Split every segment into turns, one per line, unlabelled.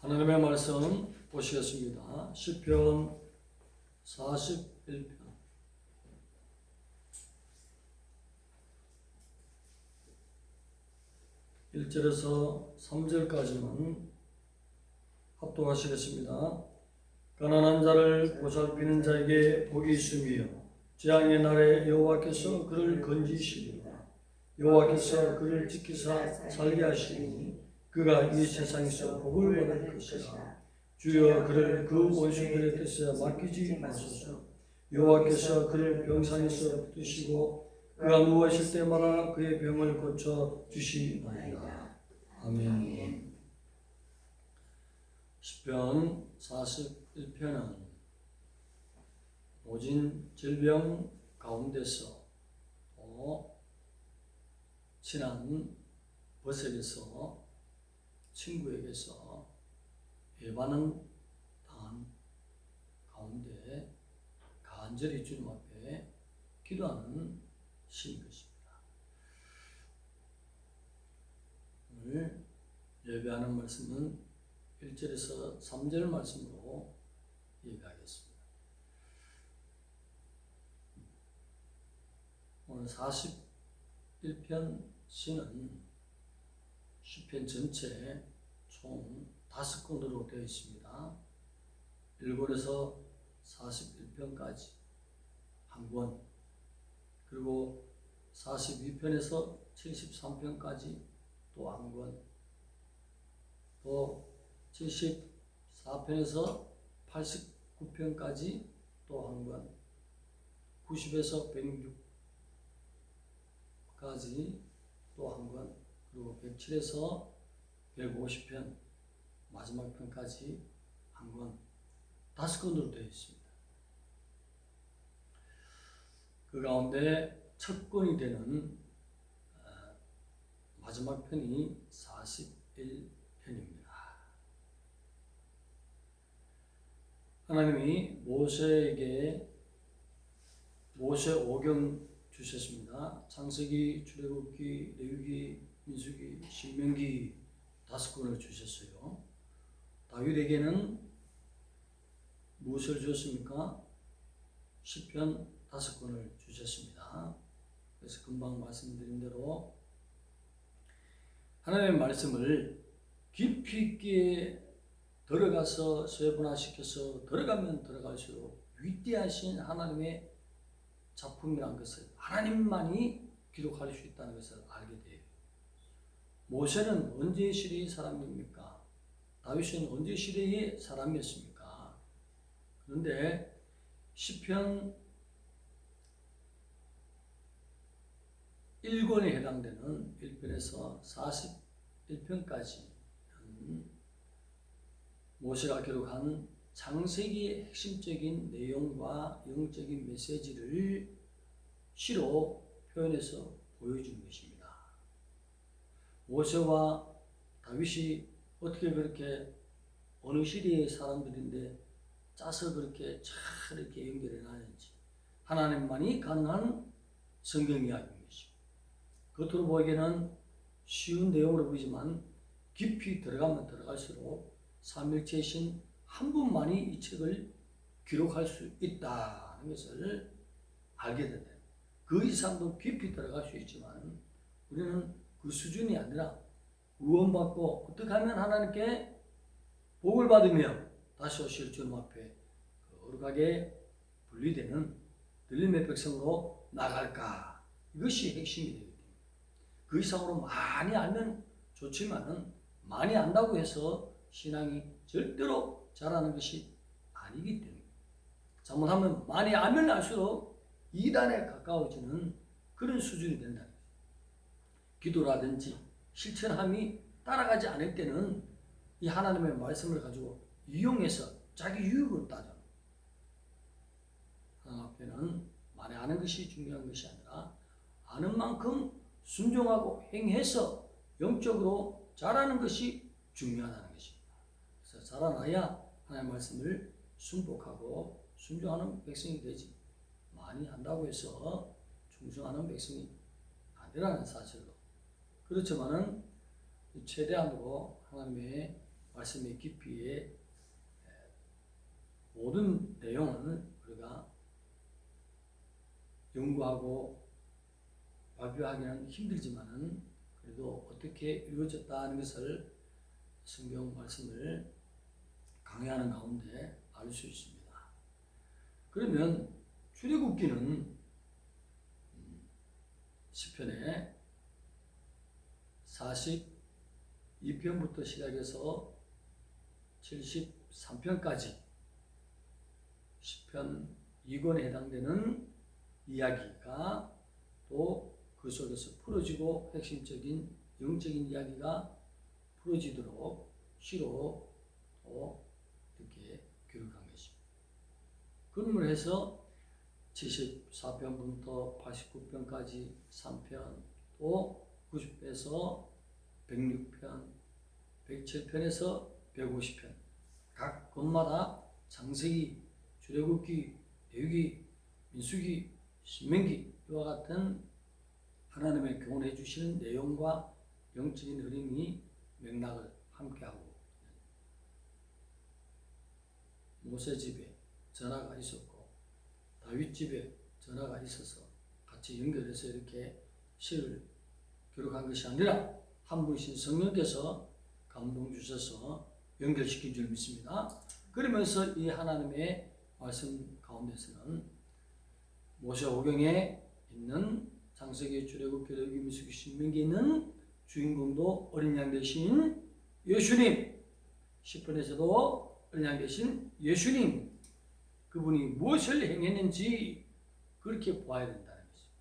하나님의 말씀 보시겠습니다. 시편 41편 1절에서 3절까지는 합독하시겠습니다. 가난한 자를 보살피는 자에게 복이 있으며 재앙의 날에 여호와께서 그를 건지시리라. 여호와께서 그를 지키사 살게 하시리니 그가 이 세상에서 복을 받을 것이라. 주여 그를 그 원수들의 뜻에 맡기지 마소서. 여호와께서 그를 병상에서 붙드시고 그가 누워 있을 때마다 그의 병을 고쳐 주시나이다. 아멘. 시편 41편은 모진 질병 가운데서 또 친한 벗에게서 친구에게서 배반은 당한 가운데 간절히 주님 앞에 기도하는 시인 것입니다. 오늘 예배하는 말씀은 1절에서 3절 말씀으로 예배하겠습니다. 오늘 41편 시는 시편 전체 총 5권으로 되어 있습니다. 1권에서 41편까지 한 권, 그리고 42편에서 73편까지 또 한 권, 또 74편에서 89편까지 또 한 권, 90에서 106까지 또 한 권, 그리고 107에서 150편 마지막 편까지 한 권, 5권으로 되어 있습니다. 그 가운데 첫 권이 되는 마지막 편이 41편입니다. 하나님이 모세에게 모세 오경 주셨습니다. 창세기, 출애굽기, 레위기, 민수기, 신명기 5권을 주셨어요. 다윗에게는 무엇을 주었습니까? 시편 5권을 주셨습니다. 그래서 금방 말씀드린 대로 하나님의 말씀을 깊이 있게 들어가서 세분화시켜서 들어가면 들어갈수록 위대하신 하나님의 작품이라는 것을 하나님만이 기록할 수 있다는 것을 알게 돼요. 모세는 언제 시대의 사람입니까? 다윗은 언제 시대의 사람이었습니까? 그런데 시편 1권에 해당되는 1편에서 41편까지 모세가 기록한 창세기의 핵심적인 내용과 영적인 메시지를 시로 표현해서 보여주는 것입니다. 모세와 다윗이 어떻게 그렇게 어느 시대의 사람들인데 짜서 그렇게 잘 이렇게 연결해 놨는지 하나님만이 가능한 성경 이야기입니다. 겉으로 보기에는 쉬운 내용으로 보이지만 깊이 들어가면 들어갈수록 삼일체이신 한 분만이 이 책을 기록할 수 있다는 것을 알게 된다. 그 이상도 깊이 들어갈 수 있지만 우리는 그 수준이 아니라 구원받고 어떻게 하면 하나님께 복을 받으며 다시 오실 주님 앞에 거룩하게 분리되는 들림의 백성으로 나갈까? 이것이 핵심이 되거든요. 그 이상으로 많이 알면 좋지만은 많이 안다고 해서 신앙이 절대로 자라는 것이 아니기 때문에 잘못하면 많이 알면 알수록 이단에 가까워지는 그런 수준이 된다. 기도라든지 실천함이 따라가지 않을 때는 이 하나님의 말씀을 가지고 이용해서 자기 유익을 따져. 하나님 앞에는 많이 아는 것이 중요한 것이 아니라 아는 만큼 순종하고 행해서 영적으로 자라는 것이 중요하다는 것입니다. 그래서 자라나야 하나님의 말씀을 순복하고 순종하는 백성이 되지 많이 한다고 해서 충성하는 백성이 아니라는 사실로 그렇지만은 최대한으로 하나님의 말씀의 깊이에 모든 내용을 우리가 연구하고 발표하기는 힘들지만은 그래도 어떻게 이루어졌다는 것을 성경 말씀을 강의하는 가운데 알 수 있습니다. 그러면 출애굽기는 시편에 42편부터 시작해서 73편까지 시편 2권에 해당되는 이야기가 또 그 속에서 풀어지고 핵심적인 영적인 이야기가 풀어지도록 시로 이렇게 기록한 것입니다. 그림을 해서 74편부터 89편까지 3편, 또 90편에서 106편, 107편에서 150편 각 권마다 창세기, 출애굽기, 레위기, 민수기, 신명기 이와 같은 하나님의 교훈해 주시는 내용과 영적인 흐름이 맥락을 함께하고 모세 집에 전화가 있었고 다윗 집에 전화가 있어서 같이 연결해서 이렇게 시를 기록한 것이 아니라 한 분이신 성령께서 감동 주셔서 연결시킨 줄 믿습니다. 그러면서 이 하나님의 말씀 가운데서는 모세오경에 있는 창세기, 출애굽기, 레위기, 민수기, 신명기에 있는 주인공도 어린 양 되신 예수님, 시편에서도 어린 양 되신 예수님, 그분이 무엇을 행했는지 그렇게 보아야 된다는 것입니다.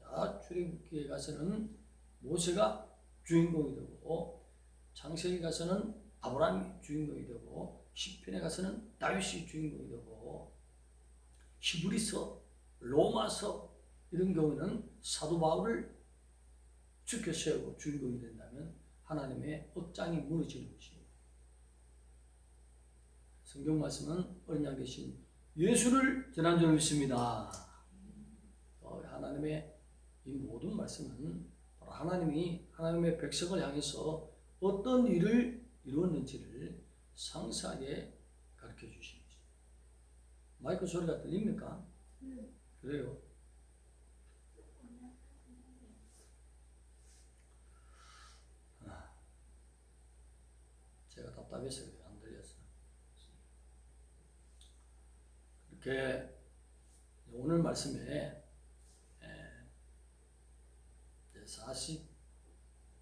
자, 출애굽기에 가서는 모세가 주인공이 되고 창세기 가서는 아브라함이 주인공이 되고 시편에 가서는 다윗이 주인공이 되고 히브리서, 로마서 이런 경우는 사도 바울을 지켜 세우고 주인공이 된다면 하나님의 업장이 무너지는 것입니다. 성경 말씀은 어린 양 되신 예수를 전한 줄 믿습니다. 하나님의 이 모든 말씀은 하나님이 하나님의 백성을 향해서 어떤 일을 이루었는지를 상세하게 가르쳐 주시는 것입니다. 마이크 소리가 들립니까? 그래요. 제가 답답해서 안 들렸어요. 이렇게 오늘 말씀에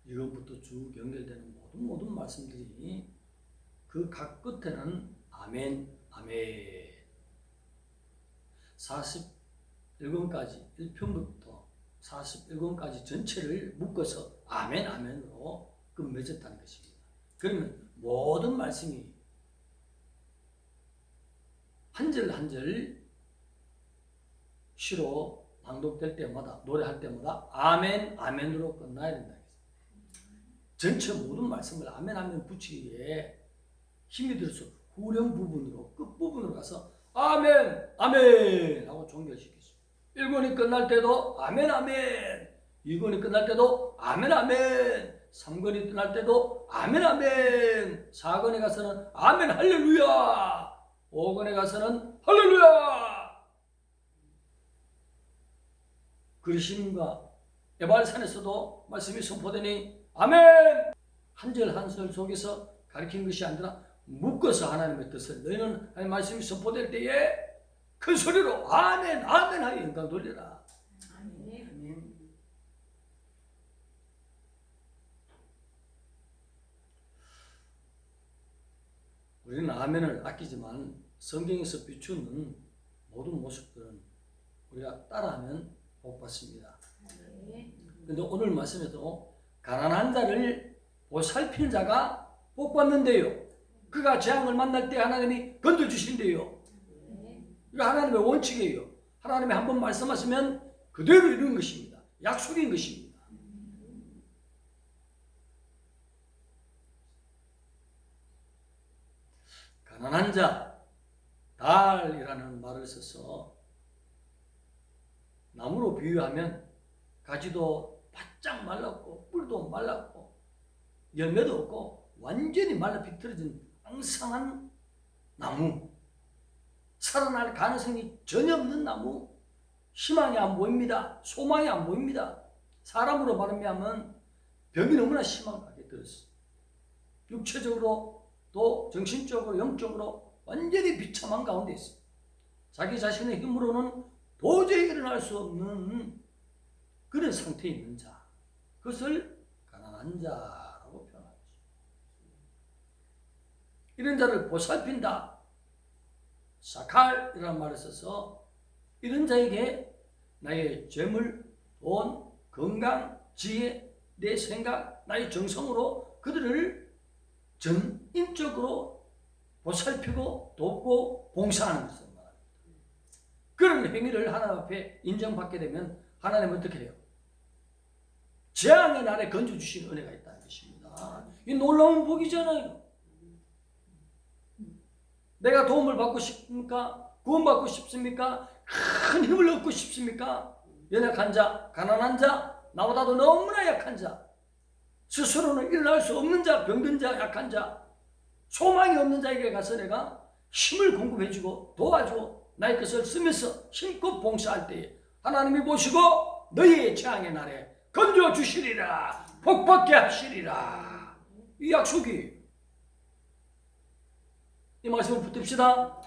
42권부터 쭉 연결되는 모든 말씀들이 그 각 끝에는 아멘, 아멘 41권까지 1편부터 41권까지 전체를 묶어서 아멘, 아멘으로 끝맺었다는 것입니다. 그러면 모든 말씀이 한 절 한 절 시로 낭독될 때마다 노래할 때마다 아멘 아멘으로 끝나야 된다. 전체 모든 말씀을 아멘 아멘 붙이기에 힘이 들어서 후렴 부분으로 끝부분으로 가서 아멘 아멘 하고 종결시켰습니다. 1권이 끝날 때도 아멘 아멘, 2권이 끝날 때도 아멘 아멘, 3권이 끝날 때도 아멘 아멘, 4권에 가서는 아멘 할렐루야, 5권에 가서는 할렐루야. 그리심과 에발산에서도 말씀이 선포되니 아멘, 한 절 한 절 속에서 가르친 것이 아니라 묶어서 하나님의 뜻을 너희는 하나님의 말씀이 선포될 때에 큰 소리로 아멘 아멘 하여 영광 돌리라. 아멘. 우리는 아멘을 아끼지만 성경에서 비추는 모든 모습들은 우리가 따라하면 복 받습니다. 그런데 오늘 말씀에도 가난한 자를 보살피는 자가 복 받는데요. 그가 재앙을 만날 때 하나님이 건져주신대요. 이거 하나님의 원칙이에요. 하나님이 한번 말씀하시면 그대로 이루는 것입니다. 약속인 것입니다. 가난한 자, 달이라는 말을 써서 나무로 비유하면 가지도 바짝 말랐고 뿔도 말랐고 열매도 없고 완전히 말라 비틀어진 앙상한 나무, 살아날 가능성이 전혀 없는 나무, 희망이 안 보입니다. 소망이 안 보입니다. 사람으로 말하면 병이 너무나 심하게 들었어. 육체적으로 또 정신적으로 영적으로 완전히 비참한 가운데 있어. 자기 자신의 힘으로는 도저히 일어날 수 없는 그런 상태에 있는 자, 그것을 가난한 자라고 표현하죠. 이런 자를 보살핀다. 사칼이라는 말을 써서 이런 자에게 나의 재물, 돈, 건강, 지혜, 내 생각, 나의 정성으로 그들을 전인적으로 보살피고 돕고 봉사하는 것을 말합니다. 그런 행위를 하나님 앞에 인정받게 되면 하나님은 어떻게 해요? 재앙의 날에 건져주신 은혜가 있다는 것입니다. 이 놀라운 복이잖아요. 내가 도움을 받고 싶습니까? 구원받고 싶습니까? 큰 힘을 얻고 싶습니까? 연약한 자, 가난한 자, 나보다도 너무나 약한 자, 스스로는 일어날 수 없는 자, 병든 자, 약한 자, 소망이 없는 자에게 가서 내가 힘을 공급해주고 도와주고 나의 것을 쓰면서 힘껏 봉사할 때에 하나님이 보시고 너희의 재앙의 날에 건져주시리라, 복받게 하시리라. 이 약속이, 이 말씀을 붙듭시다.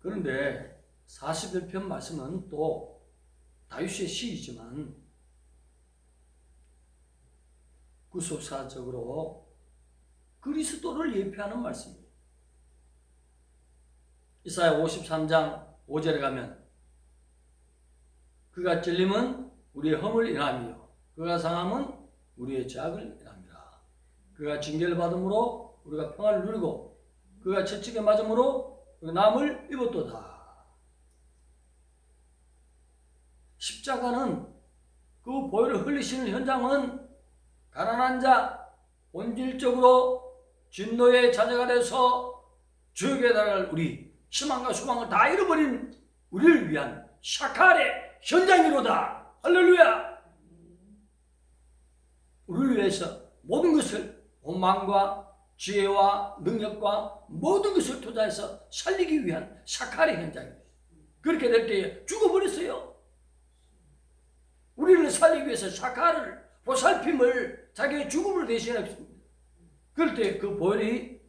그런데 41편 말씀은 또 다윗의 시이지만 구속사적으로 그리스도를 예표하는 말씀이에요. 이사야 53장 5절에 가면 그가 찔림은 우리의 허물 인함이요 그가 상함은 우리의 죄악을 인함이라. 그가 징계를 받음으로 우리가 평안을 누리고 그가 채찍에 맞음으로 남을 입었도다. 십자가는 그 보혈을 흘리시는 현장은 가난한 자, 본질적으로 진노의 자녀가 돼서 지옥에 달할 우리, 희망과 소망을 다 잃어버린 우리를 위한 샤칼의 현장이로다. 할렐루야. 우리를 위해서 모든 것을 오만과 지혜와 능력과 모든 것을 투자해서 살리기 위한 샤칼의 현장입니다. 그렇게 될 때에 죽어버렸어요. 우리를 살리기 위해서 샤칼을, 보살핌을 자기의 죽음을 대신했습니다. 그럴 때 그 보혈이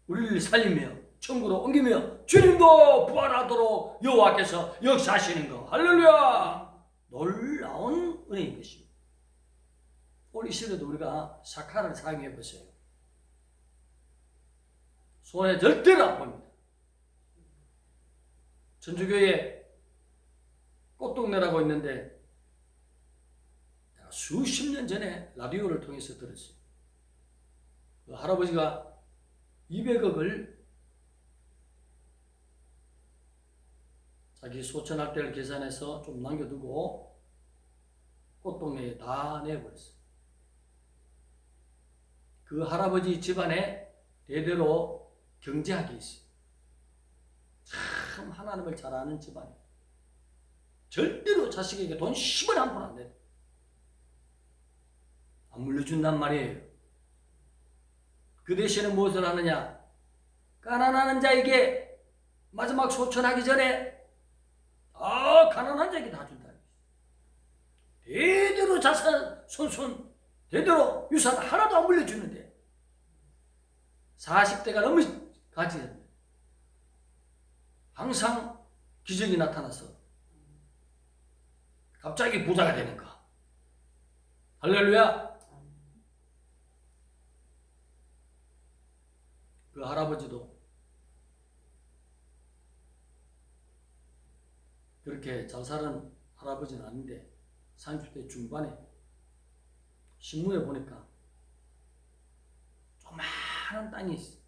우리를 살리며 천국으로 옮기며 주님도 부활하도록 여호와께서 역사하시는 거. 할렐루야. 놀라운 은혜인 것입니다. 오늘 이 시대도 우리가 샤칼을 사용해 보세요. 손에 절대로 안 보입니다. 전주교회에 꽃동네라고 있는데 수십 년 전에 라디오를 통해서 들었어요. 그 할아버지가 200억을 자기 소천할 때를 계산해서 좀 남겨두고 꽃동네에 다 내버렸어요. 그 할아버지 집안에 대대로 경제학이 있어요. 참 하나님을 잘 아는 집안이에요. 절대로 자식에게 돈 10원 한 푼 안 돼요. 안 물려준단 말이에요. 그 대신에 무엇을 하느냐? 가난한 자에게 마지막 소천하기 전에 가난한 자에게 다 준다. 대대로 자산, 손손, 대대로 유산 하나도 안 물려주는데 40대가 넘어가지 항상 기적이 나타나서 갑자기 부자가 되는 거. 할렐루야. 그 할아버지도 그렇게 잘 사는 할아버지는 아닌데 30대 중반에 신문에 보니까 조그마한 땅이 있어.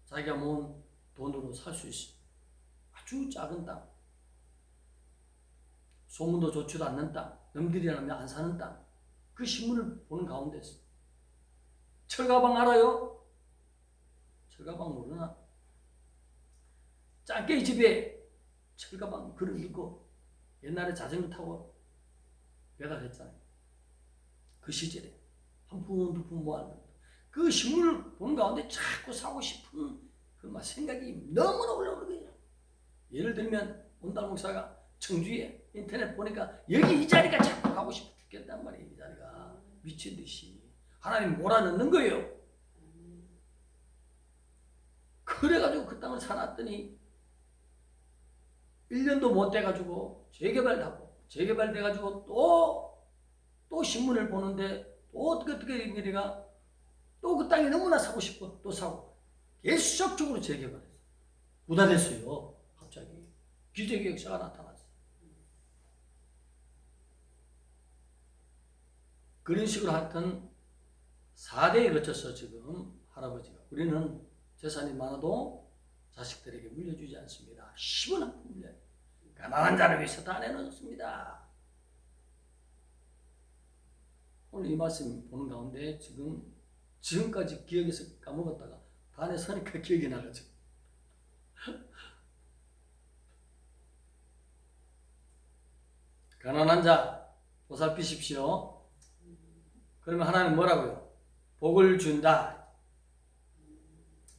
자기가 모은 돈으로 살 수 있어. 아주 작은 땅. 소문도 좋지도 않는 땅. 남들이라면 안 사는 땅. 그 신문을 보는 가운데서 철가방 알아요? 철가방 모르나? 짱깨 집에 철가방 그릇 넣고 옛날에 자전거 타고 배달했잖아요. 그 시절에 한 푼 두 푼 모았는데 그 신문을 보는 가운데 자꾸 사고 싶은 그 막 생각이 너무나 올라오는 거예요. 예를 들면 온달 목사가 청주에 인터넷 보니까 여기 이 자리가 자꾸 가고 싶어 죽겠단 말이에요. 이 자리가 미친 듯이 하나님 몰아넣는 거예요. 그래가지고 그 땅을 사놨더니 1년도 못 돼가지고 재개발돼가지고 또 신문을 보는데 또 어떻게 된 일이가 또 그 땅이 너무나 사고 싶어 또 사고 계속적으로 재개발했어요. 부담됐어요. 갑자기 기적의 역사가 나타났어요. 그런 식으로 하여튼 4대에 거쳐서 지금 할아버지가 우리는 재산이 많아도 자식들에게 물려주지 않습니다. 10원 한 푼 물려요. 가난한 자를 위해서 다 내놓습니다. 오늘 이 말씀 보는 가운데 지금까지 기억에서 까먹었다가 단에 서니까 기억이 나가지고 가난한 자 보살피십시오. 그러면 하나님 뭐라고요? 복을 준다.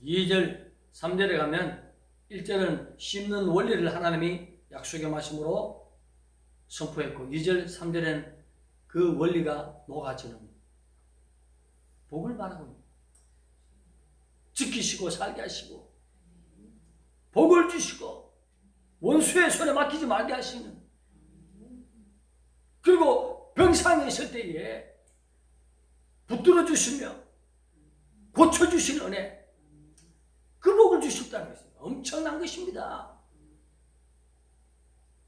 2절 3절에 가면 1절은 심는 원리를 하나님이 약속의 말씀으로 선포했고 2절 3절에는 그 원리가 녹아지는 복을 말하고 지키시고 살게 하시고 복을 주시고 원수의 손에 맡기지 말게 하시는 그리고 병상에 있을 때에 붙들어 주시며 고쳐 주시는 은혜 그 복을 주셨다는 것이에요. 엄청난 것입니다.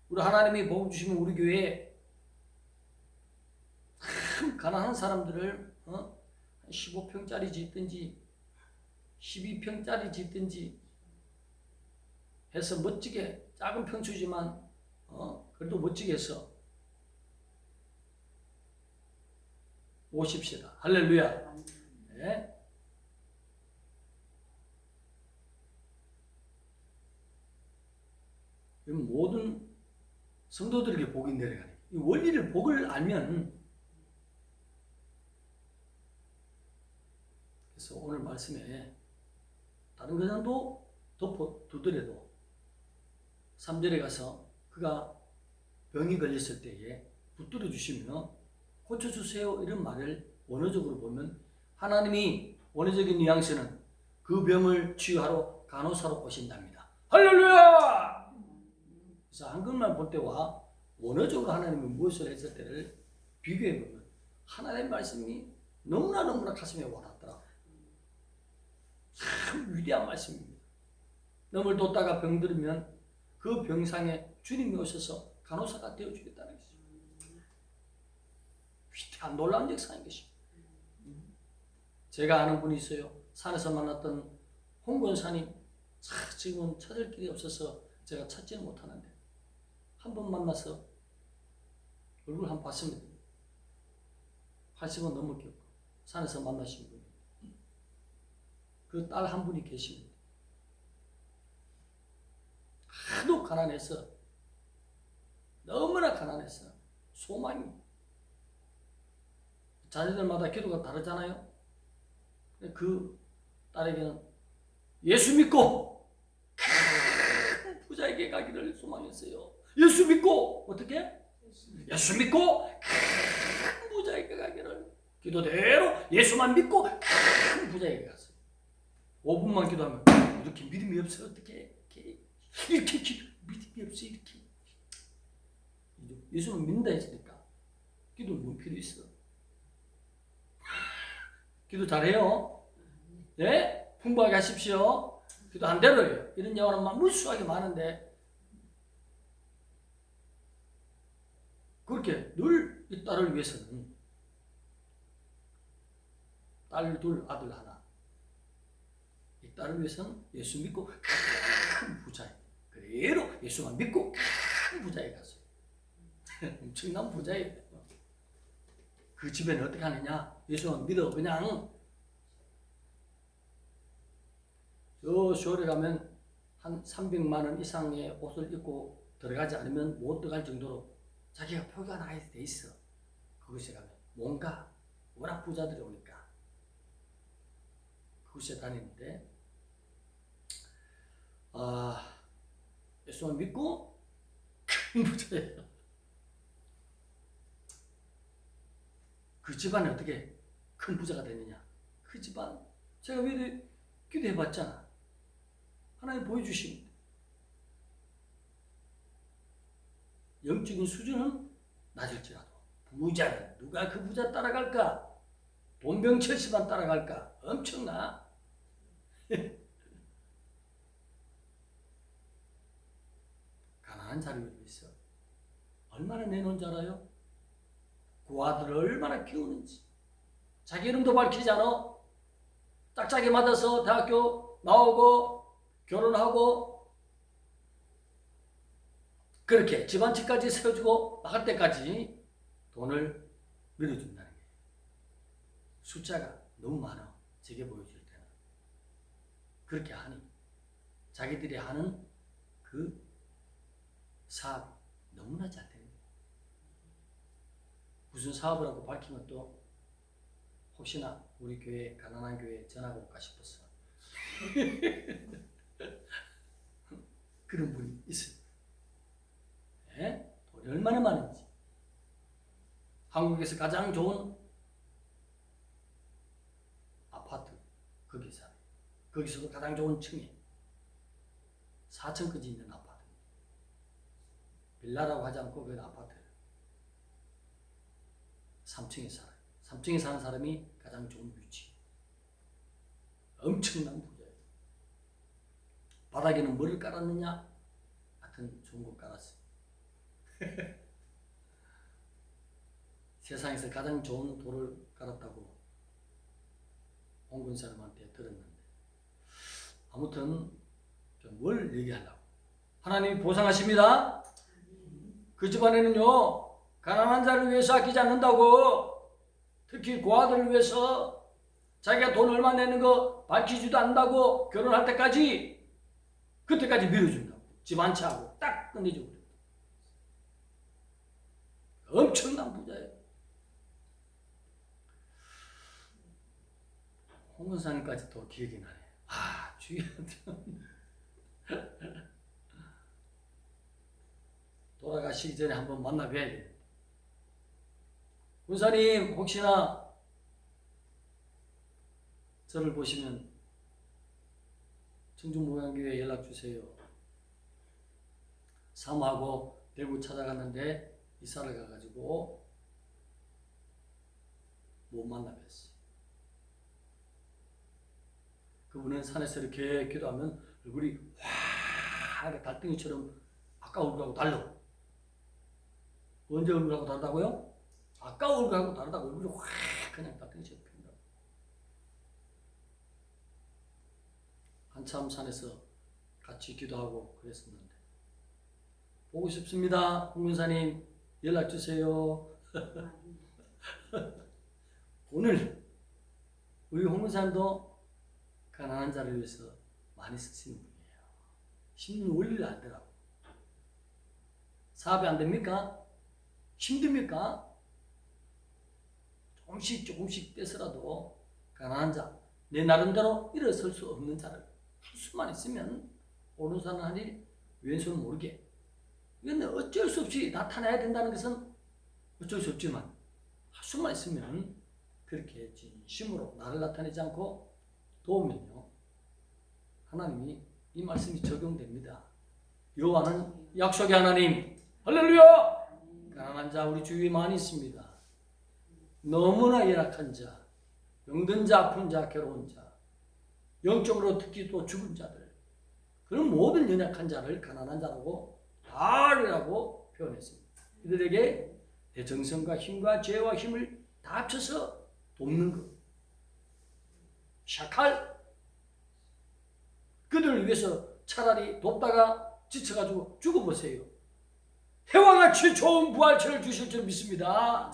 우리 하나님이 복을 주시면 우리 교회에 참 가난한 사람들을 15평짜리 짓든지 12평짜리 짓든지 해서 멋지게 작은 평수지만 그래도 멋지게 해서 오십시다. 할렐루야. 네. 모든 성도들에게 복이 내려가네. 이 원리를 복을 알면 그래서 오늘 말씀에 다른 것도 두더라도 3절에 가서 그가 병이 걸렸을 때에 붙들어 주시면 고쳐주세요 이런 말을 원어적으로 보면 하나님이 원어적인 뉘앙스는 그 병을 치유하러 간호사로 오신답니다. 할렐루야! 그래서 한글만 볼 때와 원어적으로 하나님이 무엇을 했을 때를 비교해 보면 하나님의 말씀이 너무나 가슴에 와닿더라. 참 위대한 말씀입니다. 너를 돕다가 병들면 그 병상에 주님이 오셔서 간호사가 되어주겠다는 것이죠. 위대한 놀라운 역사인 것입니다. 제가 아는 분이 있어요. 산에서 만났던 홍권사님. 지금은 찾을 길이 없어서 제가 찾지는 못하는데 한 번 만나서 얼굴 한 번 봤습니다. 80은 넘었겠고 산에서 만나신 분이 그 딸 한 분이 계십니다. 하도 가난해서 너무나 가난해서 소망이 자녀들마다 기도가 다르잖아요. 그 딸에게는 예수 믿고 큰 부자에게 가기를 소망했어요. 예수 믿고 어떻게? 예수 믿고 큰 부자에게 가기를 기도대로 예수만 믿고 큰 부자에게 갔어요. 5분만 기도하면 이렇게 믿음이 없어요. 어떻게 이렇게 믿음이 없어 이렇게 예수는 믿는다 했으니까 기도는 뭐 필요 있어? 기도 잘해요. 네? 풍부하게 하십시오. 기도 한 대로요. 이런 영화는 막 무수하게 많은데 그렇게 늘 이 딸을 위해서는 딸 둘 아들 하나 이 딸을 위해서는 예수 믿고 큰 부자에 그대로 예수만 믿고 큰 부자에 갔어요. 엄청난 부자예요. 그 집에는 어떻게 하느냐? 예수만 믿어 그냥 저 시골에 가면 한 300만 원 이상의 옷을 입고 들어가지 않으면 못 들어갈 정도로 자기가 표가 나게 돼 있어. 그곳에 가면 뭔가 워낙 부자들이 오니까 그곳에 다니는데 예수를 믿고 큰 부자예요. 그 집안이 어떻게 큰 부자가 되느냐? 그 집안 제가 왜 기도해봤잖아. 하나님 보여주십니다. 영적인 수준은 낮을지라도 부자는 누가 그 부자 따라갈까? 본병철씨만 따라갈까? 엄청나. 가난한 자를 위해서 얼마나 내놓은 줄 알아요? 그 아들을 얼마나 키우는지. 자기 이름도 밝히지 않아. 짝짝이 맞아서 대학교 나오고 결혼하고 그렇게 집안집까지 세워주고 나갈 때까지 돈을 밀어준다는 게 숫자가 너무 많아. 제게 보여줄 때는 그렇게 하니 자기들이 하는 그 사업 너무나 잘 되는 거예요. 무슨 사업을 하고 밝히면 또 혹시나 우리 교회 가난한 교회에 전화가 올까 싶었어. 그런 분이 있어요. 돈이 얼마나 많은지. 한국에서 가장 좋은 아파트 거기 살아요. 거기서도 가장 좋은 층에 4층까지 있는 아파트. 빌라라고 하지 않고 그 아파트 3층에 살아요. 3층에 사는 사람이 가장 좋은 위치. 엄청난 부자예요. 바닥에는 뭐를 깔았느냐? 하여튼 좋은 거 깔았어요. 세상에서 가장 좋은 돌을 깔았다고 홍군 사람한테 들었는데 아무튼 뭘 얘기하려고. 하나님이 보상하십니다. 그 집안에는요 가난한 자를 위해서 아끼지 않는다고. 특히 고아들을 위해서 자기가 돈 얼마 내는 거 밝히지도 않는다고. 결혼할 때까지 그때까지 밀어준다고. 집 한 채 하고 딱 끝내주고 그래. 엄청난 부자예요. 홍근사님까지 또 기억이 나네. 주희한테 돌아가시기 전에 한번 만나 뵈야 돼. 군사님 혹시나 저를 보시면 청중목양교회에 연락 주세요. 사모하고 대구 찾아갔는데 이사를 가가지고 못 만나 뵀어요. 그분은 산에서 이렇게 기도하면 얼굴이 확 달덩이처럼 아까 얼굴하고 달라. 언제 얼굴하고 다르다고요? 아까 얼굴하고 다르다고. 얼굴이 확 그냥 달덩이처럼 핀다고. 한참 산에서 같이 기도하고 그랬었는데 보고 싶습니다. 홍문사님 연락 주세요. 오늘 우리 홍문사님도 가난한 자를 위해서 많이 쓰시는 분이에요. 힘든 원리를 알더라고. 사업이 안 됩니까? 힘듭니까? 조금씩 떼서라도 가난한 자, 내 나름대로 일어설 수 없는 자를 할 수만 있으면 오른손은 하니 왼손은 모르게. 이건 어쩔 수 없이 나타나야 된다는 것은 어쩔 수 없지만 할 수만 있으면 그렇게 진심으로 나를 나타내지 않고 도우면요 하나님이 이 말씀이 적용됩니다. 여호와는 약속의 하나님. 할렐루야. 가난한 자 우리 주위에 많이 있습니다. 너무나 열악한 자, 병든 자, 아픈 자, 괴로운 자, 영적으로 특히 또 죽은 자들, 그런 모든 연약한 자를 가난한 자라고 다리라고 표현했습니다. 이들에게 내 정성과 힘과 죄와 힘을 다 합쳐서 돕는 것. 샤칼. 그들을 위해서 차라리 돕다가 지쳐가지고 죽어보세요. 해와 같이 좋은 부활체를 주실 줄 믿습니다.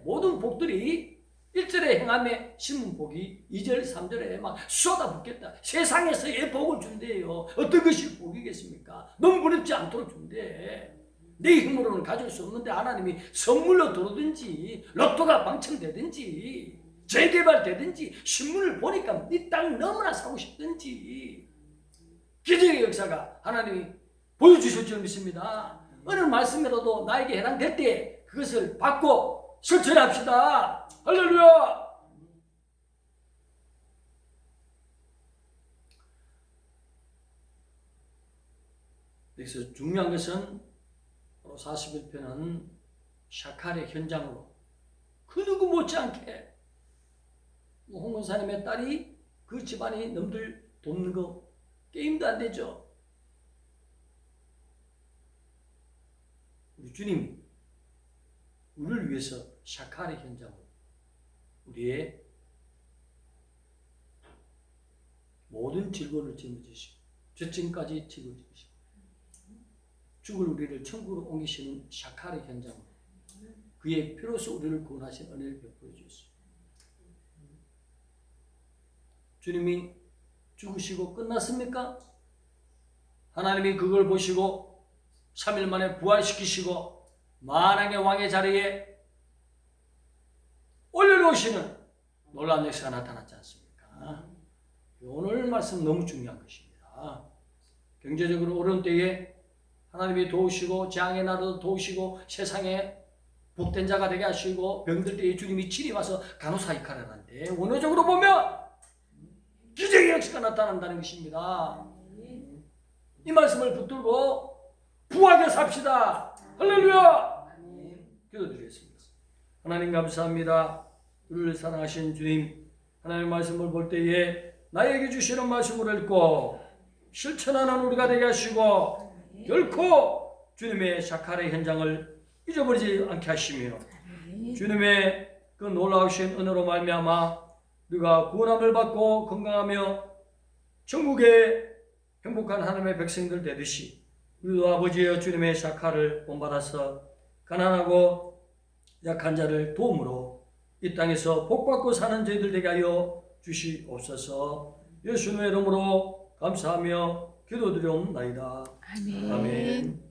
모든 복들이 1절에 행함에 심은 복이 2절, 3절에 막 쏟아붓겠다. 세상에서의 복을 준대요. 어떤 것이 복이겠습니까? 너무 어렵지 않도록 준대. 내 힘으로는 가질 수 없는데 하나님이 선물로 들어오든지 로또가 당첨되든지 재개발되든지 신문을 보니까 이 땅 너무나 사고 싶든지 기적의 역사가 하나님이 보여주실 줄 믿습니다. 어느 말씀이라도 나에게 해당될 때 그것을 받고 실천합시다. 할렐루야. 여기서 중요한 것은 41편은 샤칼의 현장으로 그 누구 못지않게 홍은사님의 딸이 그 집안이 넘들 돕는 거 게임도 안 되죠. 우리 주님이 우리를 위해서 샤칼의 현장으로 우리의 모든 질고를 짊어지시고 죄증까지 짊어지시고 죽을 우리를 천국으로 옮기시는 샤칼의 현장으로 그의 피로서 우리를 구원하신 은혜를 베풀어 주셨습니다. 주님이 죽으시고 끝났습니까? 하나님이 그걸 보시고 3일 만에 부활시키시고 만왕의 왕의 자리에 올려놓으시는 놀라운 역사가 나타났지 않습니까? 오늘 말씀 너무 중요한 것입니다. 경제적으로 어려운 때에 하나님이 도우시고 재앙의 날에도 도우시고 세상에 복된 자가 되게 하시고 병들 때에 주님이 친히 와서 간호사 역할을 하는데 원어적으로 보면 기적의 역사가 나타난다는 것입니다. 이 말씀을 붙들고 부하게 삽시다. 할렐루야. 기도드리겠습니다. 하나님 감사합니다. 우리를 사랑하신 주님, 하나님의 말씀을 볼 때에 나에게 주시는 말씀을 읽고 실천하는 우리가 되게 하시고 결코 주님의 샤칼의 현장을 잊어버리지 않게 하시며 주님의 그 놀라우신 은혜로 말미암아 우리가 구원함을 받고 건강하며 천국의 행복한 하나님의 백성들 되듯이 우리도 아버지여 주님의 샤칼을 본받아서 가난하고 약한 자를 도움으로 이 땅에서 복받고 사는 저희들 되게 하여 주시옵소서. 예수님의 이름으로 감사하며 기도드리옵나이다. 아멘. 아멘.